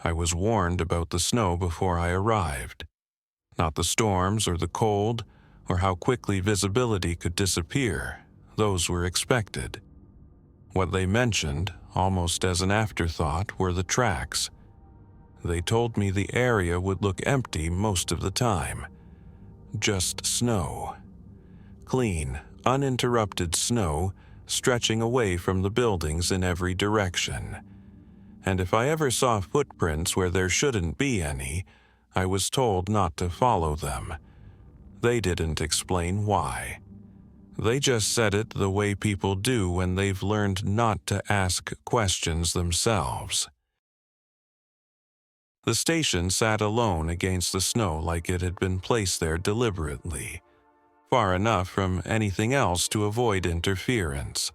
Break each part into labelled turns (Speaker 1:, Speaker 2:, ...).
Speaker 1: I was warned about the snow before I arrived. Not the storms or the cold, or how quickly visibility could disappear. Those were expected. What they mentioned, almost as an afterthought, were the tracks. They told me the area would look empty most of the time. Just snow. Clean, uninterrupted snow stretching away from the buildings in every direction. And if I ever saw footprints where there shouldn't be any, I was told not to follow them. They didn't explain why. They just said it the way people do when they've learned not to ask questions themselves. The station sat alone against the snow like it had been placed there deliberately, far enough from anything else to avoid interference.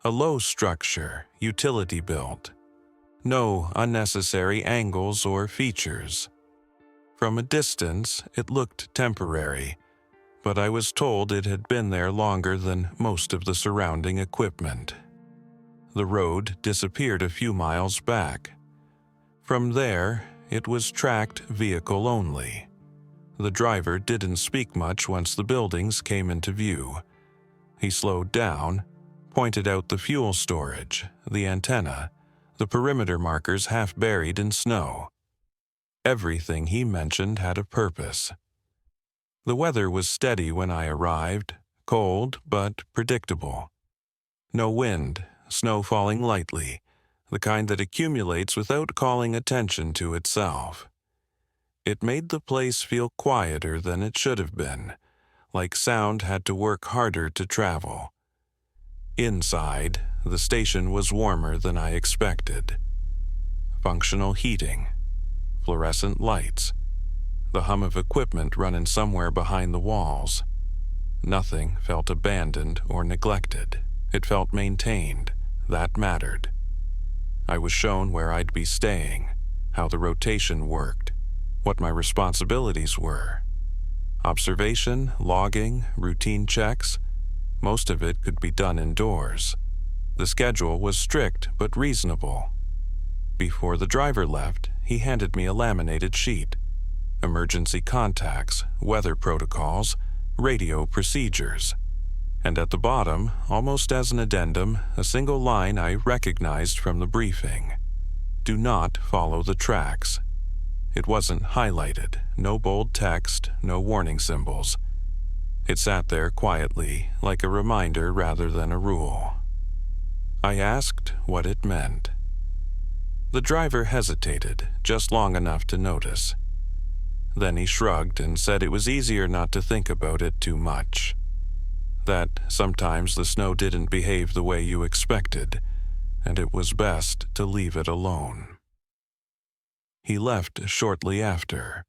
Speaker 1: A low structure, utility built. No unnecessary angles or features. From a distance, it looked temporary, but I was told it had been there longer than most of the surrounding equipment. The road disappeared a few miles back. From there, it was tracked vehicle only. The driver didn't speak much once the buildings came into view. He slowed down, pointed out the fuel storage, the antenna, the perimeter markers half buried in snow. Everything he mentioned had a purpose. The weather was steady when I arrived, cold but predictable. No wind, snow falling lightly, the kind that accumulates without calling attention to itself. It made the place feel quieter than it should have been, like sound had to work harder to travel. Inside, the station was warmer than I expected. Functional heating, fluorescent lights, the hum of equipment running somewhere behind the walls. Nothing felt abandoned or neglected. It felt maintained. That mattered. I was shown where I'd be staying, how the rotation worked, what my responsibilities were. Observation, logging, routine checks, most of it could be done indoors. The schedule was strict but reasonable. Before the driver left, he handed me a laminated sheet. Emergency contacts, weather protocols, radio procedures. And at the bottom, almost as an addendum, a single line I recognized from the briefing. Do not follow the tracks. It wasn't highlighted, no bold text, no warning symbols. It sat there quietly, like a reminder rather than a rule. I asked what it meant. The driver hesitated, just long enough to notice. Then he shrugged and said it was easier not to think about it too much. That sometimes the snow didn't behave the way you expected, and it was best to leave it alone. He left shortly after.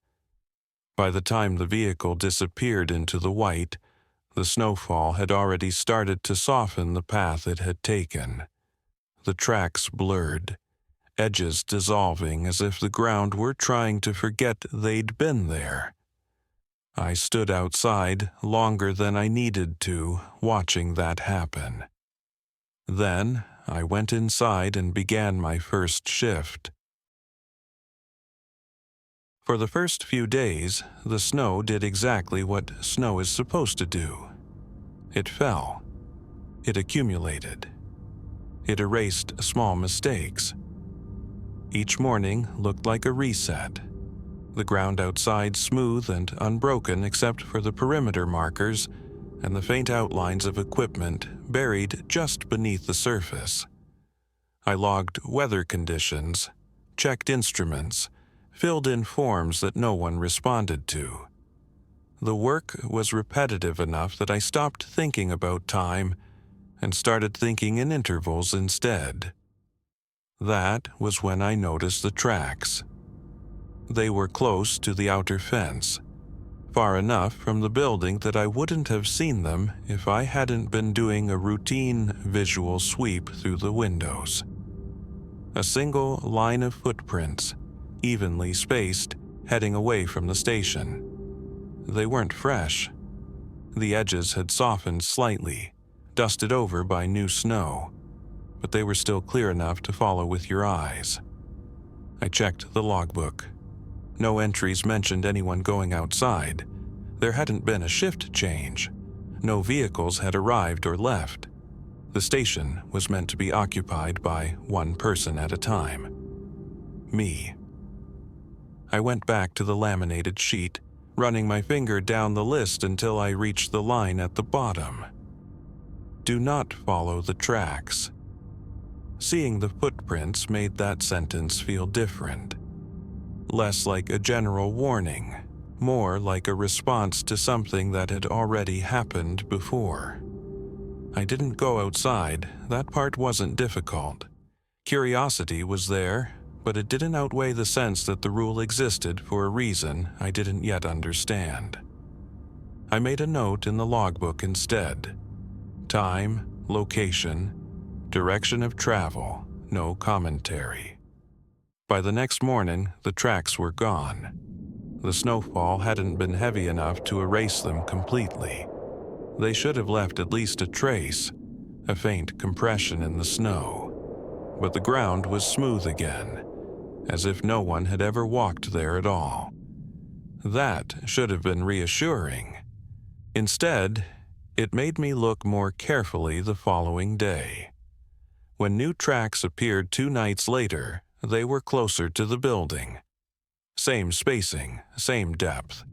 Speaker 1: By the time the vehicle disappeared into the white, the snowfall had already started to soften the path it had taken. The tracks blurred, edges dissolving as if the ground were trying to forget they'd been there. I stood outside longer than I needed to, watching that happen. Then I went inside and began my first shift. For the first few days, the snow did exactly what snow is supposed to do. It fell. It accumulated. It erased small mistakes. Each morning looked like a reset. The ground outside smooth and unbroken except for the perimeter markers and the faint outlines of equipment buried just beneath the surface. I logged weather conditions, checked instruments, filled in forms that no one responded to. The work was repetitive enough that I stopped thinking about time and started thinking in intervals instead. That was when I noticed the tracks. They were close to the outer fence, far enough from the building that I wouldn't have seen them if I hadn't been doing a routine visual sweep through the windows. A single line of footprints, evenly spaced, heading away from the station. They weren't fresh. The edges had softened slightly, dusted over by new snow, but they were still clear enough to follow with your eyes. I checked the logbook. No entries mentioned anyone going outside. There hadn't been a shift change. No vehicles had arrived or left. The station was meant to be occupied by one person at a time. Me. I went back to the laminated sheet, running my finger down the list until I reached the line at the bottom. Do not follow the tracks. Seeing the footprints made that sentence feel different. Less like a general warning, more like a response to something that had already happened before. I didn't go outside. That part wasn't difficult. Curiosity was there, but it didn't outweigh the sense that the rule existed for a reason I didn't yet understand. I made a note in the logbook instead. Time, location, direction of travel, no commentary. By the next morning, the tracks were gone. The snowfall hadn't been heavy enough to erase them completely. They should have left at least a trace, a faint compression in the snow. But the ground was smooth again, as if no one had ever walked there at all. That should have been reassuring. Instead, it made me look more carefully the following day. When new tracks appeared 2 nights later, they were closer to the building. Same spacing, same depth.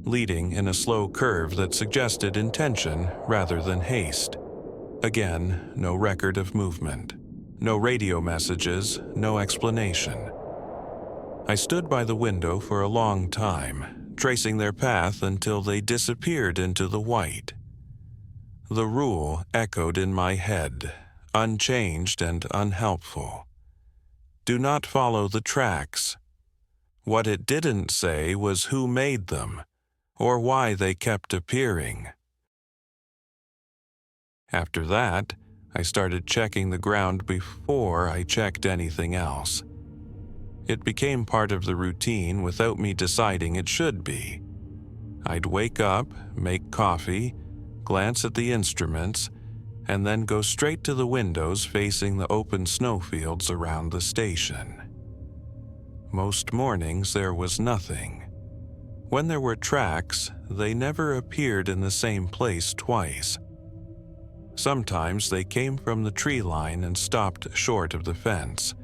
Speaker 1: Leading in a slow curve that suggested intention rather than haste. Again, no record of movement. No radio messages, no explanation. I stood by the window for a long time, tracing their path until they disappeared into the white. The rule echoed in my head, unchanged and unhelpful. Do not follow the tracks. What it didn't say was who made them, or why they kept appearing. After that, I started checking the ground before I checked anything else. It became part of the routine without me deciding it should be. I'd wake up, make coffee, glance at the instruments, and then go straight to the windows facing the open snowfields around the station. Most mornings there was nothing. When there were tracks, they never appeared in the same place twice. Sometimes they came from the tree line and stopped short of the fence,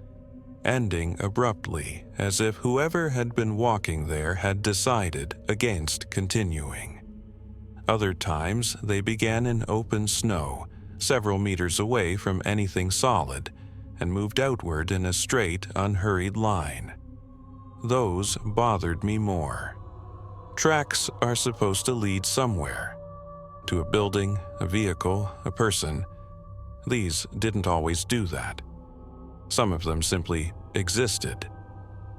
Speaker 1: ending abruptly as if whoever had been walking there had decided against continuing. Other times they began in open snow, several meters away from anything solid, and moved outward in a straight, unhurried line. Those bothered me more. Tracks are supposed to lead somewhere. To a building, a vehicle, a person. These didn't always do that. Some of them simply existed.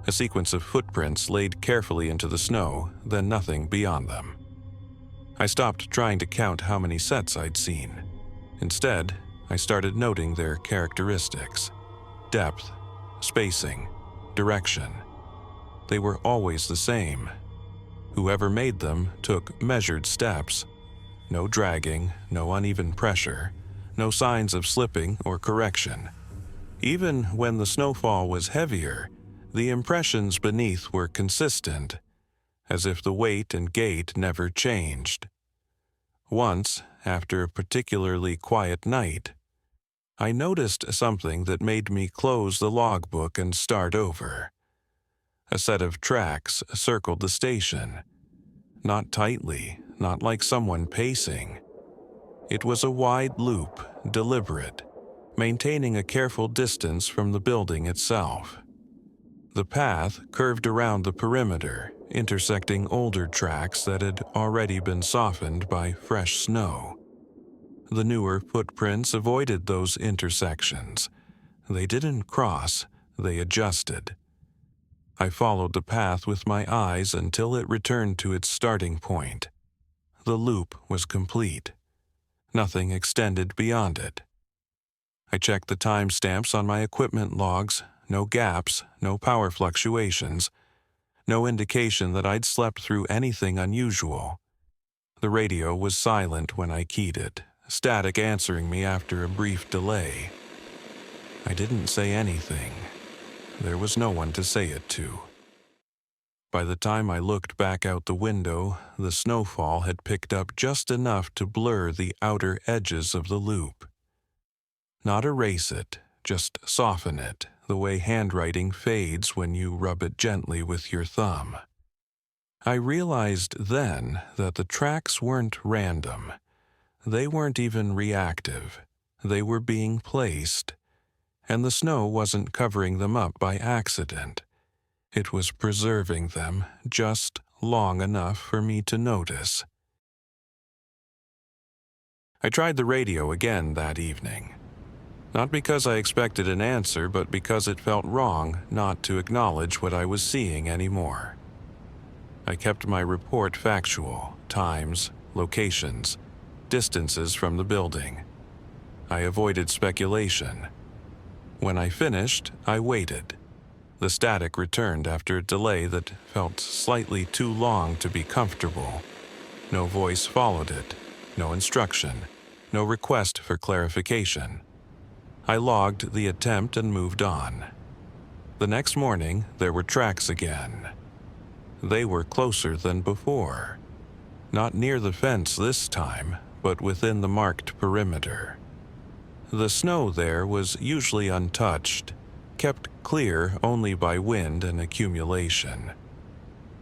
Speaker 1: A sequence of footprints laid carefully into the snow, then nothing beyond them. I stopped trying to count how many sets I'd seen. Instead, I started noting their characteristics. Depth, spacing, direction. They were always the same. Whoever made them took measured steps. No dragging, no uneven pressure, no signs of slipping or correction. Even when the snowfall was heavier, the impressions beneath were consistent, as if the weight and gait never changed. Once, after a particularly quiet night, I noticed something that made me close the logbook and start over. A set of tracks circled the station. Not tightly, not like someone pacing. It was a wide loop, deliberate, maintaining a careful distance from the building itself. The path curved around the perimeter, intersecting older tracks that had already been softened by fresh snow. The newer footprints avoided those intersections. They didn't cross, they adjusted. I followed the path with my eyes until it returned to its starting point. The loop was complete. Nothing extended beyond it. I checked the timestamps on my equipment logs. No gaps, no power fluctuations, no indication that I'd slept through anything unusual. The radio was silent when I keyed it, static answering me after a brief delay. I didn't say anything. there was no one to say it to. By the time I looked back out the window, the snowfall had picked up just enough to blur the outer edges of the loop. Not erase it, just soften it, the way handwriting fades when you rub it gently with your thumb. I realized then that the tracks weren't random. They weren't even reactive. They were being placed, and the snow wasn't covering them up by accident. It was preserving them just long enough for me to notice. I tried the radio again that evening. Not because I expected an answer, but because it felt wrong not to acknowledge what I was seeing anymore. I kept my report factual, times, locations, distances from the building. I avoided speculation. When I finished, I waited. The static returned after a delay that felt slightly too long to be comfortable. No voice followed it, no instruction, no request for clarification. I logged the attempt and moved on. The next morning, there were tracks again. They were closer than before. Not near the fence this time, but within the marked perimeter. The snow there was usually untouched, kept clear only by wind and accumulation.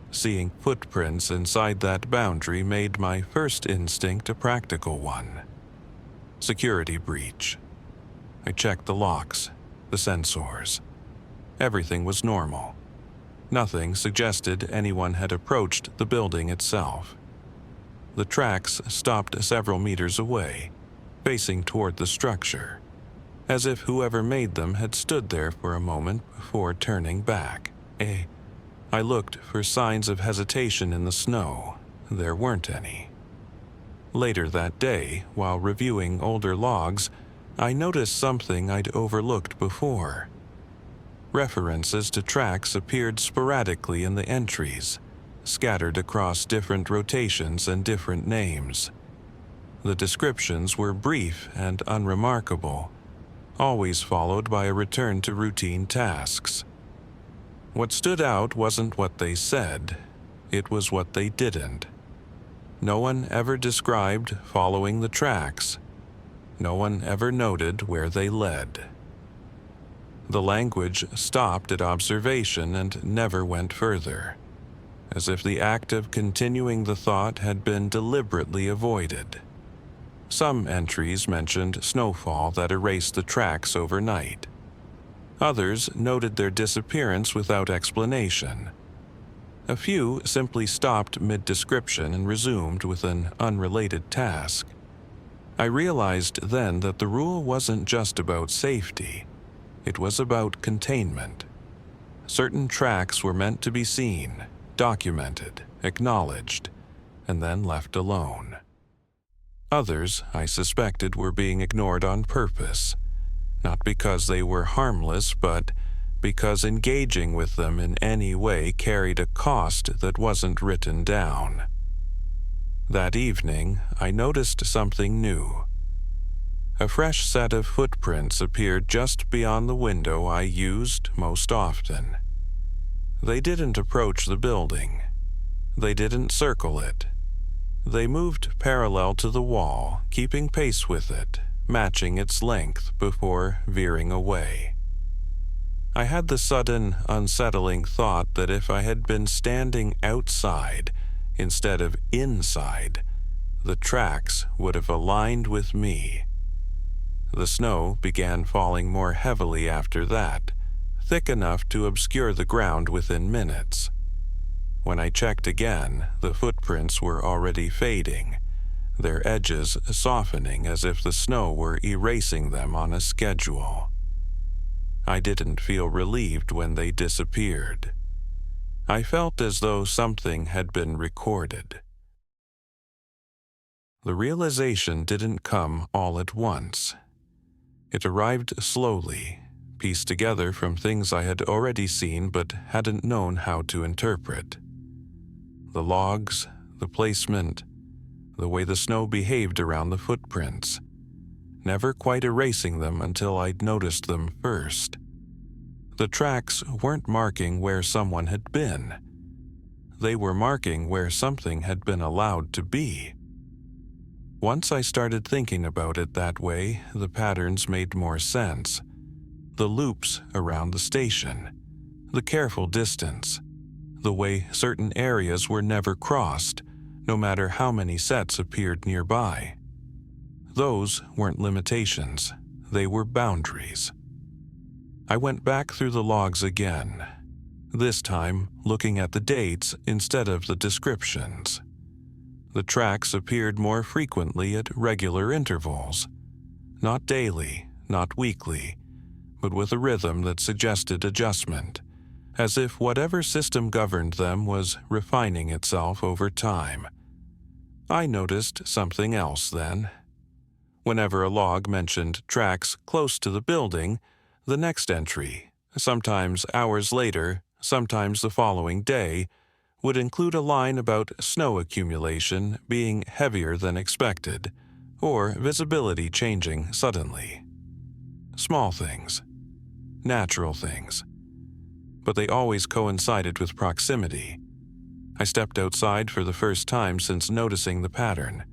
Speaker 1: Seeing footprints inside that boundary made my first instinct a practical one. Security breach. I checked the locks, the sensors. Everything was normal. Nothing suggested anyone had approached the building itself. The tracks stopped several meters away, facing toward the structure, as if whoever made them had stood there for a moment before turning back. I looked for signs of hesitation in the snow. There weren't any. Later that day, while reviewing older logs, I noticed something I'd overlooked before. References to tracks appeared sporadically in the entries, scattered across different rotations and different names. The descriptions were brief and unremarkable, always followed by a return to routine tasks. What stood out wasn't what they said, it was what they didn't. No one ever described following the tracks. No one ever noted where they led. The language stopped at observation and never went further, as if the act of continuing the thought had been deliberately avoided. Some entries mentioned snowfall that erased the tracks overnight. Others noted their disappearance without explanation. A few simply stopped mid-description and resumed with an unrelated task. I realized then that the rule wasn't just about safety. It was about containment. Certain tracks were meant to be seen, documented, acknowledged, and then left alone. Others, I suspected, were being ignored on purpose, not because they were harmless, but because engaging with them in any way carried a cost that wasn't written down. That evening, I noticed something new. A fresh set of footprints appeared just beyond the window I used most often. They didn't approach the building. They didn't circle it. They moved parallel to the wall, keeping pace with it, matching its length before veering away. I had the sudden, unsettling thought that if I had been standing outside instead of inside, the tracks would have aligned with me. The snow began falling more heavily after that, thick enough to obscure the ground within minutes. When I checked again, the footprints were already fading, their edges softening as if the snow were erasing them on a schedule. I didn't feel relieved when they disappeared. I felt as though something had been recorded. The realization didn't come all at once. It arrived slowly, pieced together from things I had already seen but hadn't known how to interpret. The logs, the placement, the way the snow behaved around the footprints, never quite erasing them until I'd noticed them first. The tracks weren't marking where someone had been. They were marking where something had been allowed to be. Once I started thinking about it that way, the patterns made more sense. The loops around the station, the careful distance, the way certain areas were never crossed, no matter how many sets appeared nearby. Those weren't limitations, they were boundaries. I went back through the logs again, this time looking at the dates instead of the descriptions. The tracks appeared more frequently at regular intervals, not daily, not weekly, but with a rhythm that suggested adjustment, as if whatever system governed them was refining itself over time. I noticed something else then. Whenever a log mentioned tracks close to the building, the next entry, sometimes hours later, sometimes the following day, would include a line about snow accumulation being heavier than expected, or visibility changing suddenly. Small things, natural things, but they always coincided with proximity. I stepped outside for the first time since noticing the pattern.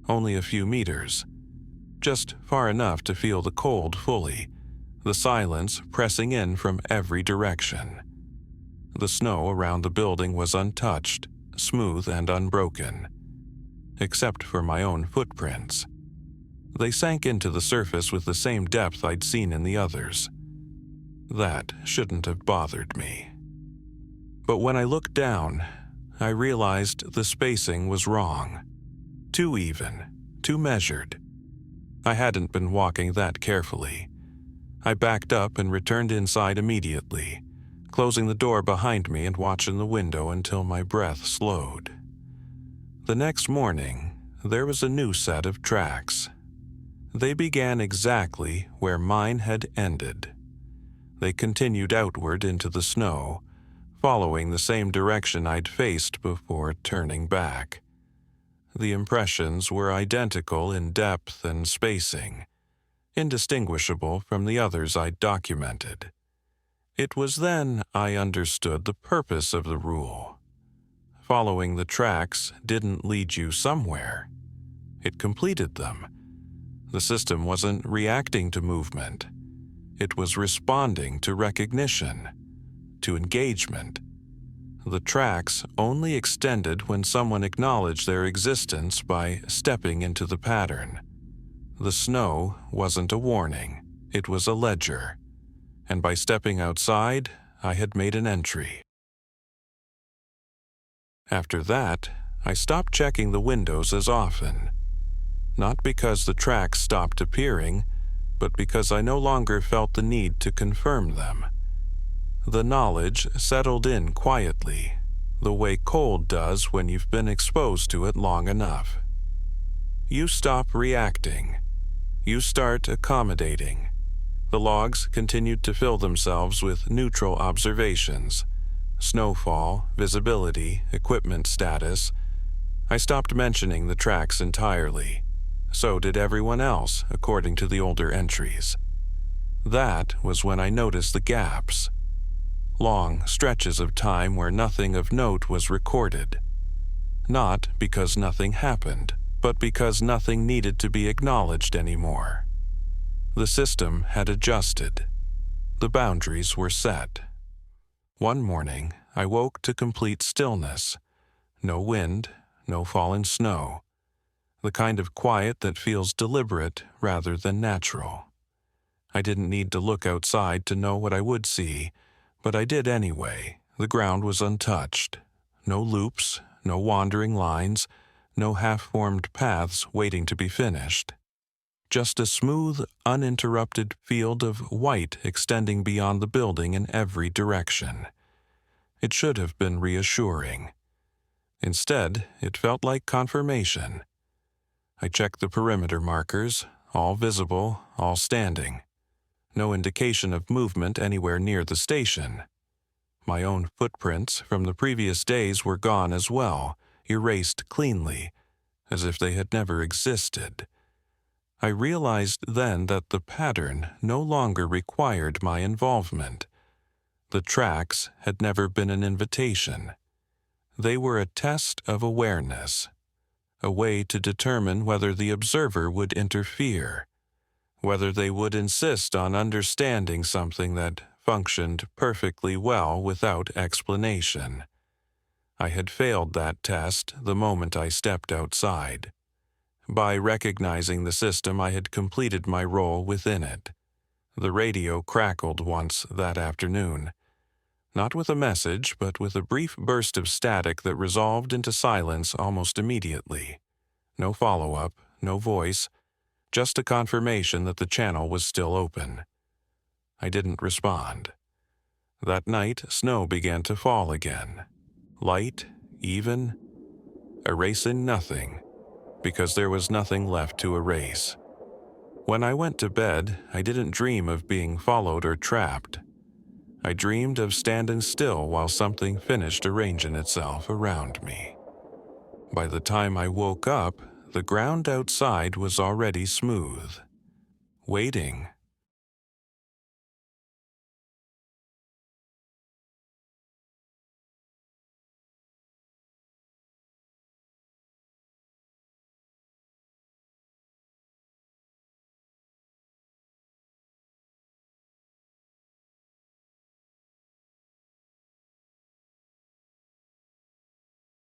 Speaker 1: Only a few meters, just far enough to feel the cold fully, the silence pressing in from every direction. The snow around the building was untouched, smooth and unbroken, except for my own footprints. They sank into the surface with the same depth I'd seen in the others. That shouldn't have bothered me. But when I looked down, I realized the spacing was wrong. Too even, too measured. I hadn't been walking that carefully. I backed up and returned inside immediately, closing the door behind me and watching the window until my breath slowed. The next morning, there was a new set of tracks. They began exactly where mine had ended. They continued outward into the snow, following the same direction I'd faced before turning back. The impressions were identical in depth and spacing, indistinguishable from the others I'd documented. It was then I understood the purpose of the rule. Following the tracks didn't lead you somewhere. It completed them. The system wasn't reacting to movement. It was responding to recognition, to engagement. The tracks only extended when someone acknowledged their existence by stepping into the pattern. The snow wasn't a warning, it was a ledger. And by stepping outside, I had made an entry. After that, I stopped checking the windows as often. Not because the tracks stopped appearing, but because I no longer felt the need to confirm them. The knowledge settled in quietly, the way cold does when you've been exposed to it long enough. You stop reacting. You start accommodating. The logs continued to fill themselves with neutral observations. Snowfall, visibility, equipment status. I stopped mentioning the tracks entirely. So did everyone else, according to the older entries. That was when I noticed the gaps. Long stretches of time where nothing of note was recorded. Not because nothing happened, but because nothing needed to be acknowledged anymore. The system had adjusted. The boundaries were set. One morning, I woke to complete stillness. No wind, no falling snow. The kind of quiet that feels deliberate rather than natural. I didn't need to look outside to know what I would see, but I did anyway. The ground was untouched. No loops, no wandering lines, no half-formed paths waiting to be finished. Just a smooth, uninterrupted field of white extending beyond the building in every direction. It should have been reassuring. Instead, it felt like confirmation. I checked the perimeter markers, all visible, all standing. No indication of movement anywhere near the station. My own footprints from the previous days were gone as well, erased cleanly, as if they had never existed. I realized then that the pattern no longer required my involvement, The tracks had never been an invitation. They were a test of awareness, a way to determine whether the observer would interfere, whether they would insist on understanding something that functioned perfectly well without explanation. I had failed that test the moment I stepped outside. By recognizing the system, I had completed my role within it. The radio crackled once that afternoon, not with a message, but with a brief burst of static that resolved into silence almost immediately. No follow-up, no voice, just a confirmation that the channel was still open. I didn't respond. That night, snow began to fall again. Light, even, erasing nothing, because there was nothing left to erase. When I went to bed, I didn't dream of being followed or trapped. I dreamed of standing still while something finished arranging itself around me. By the time I woke up, the ground outside was already smooth, waiting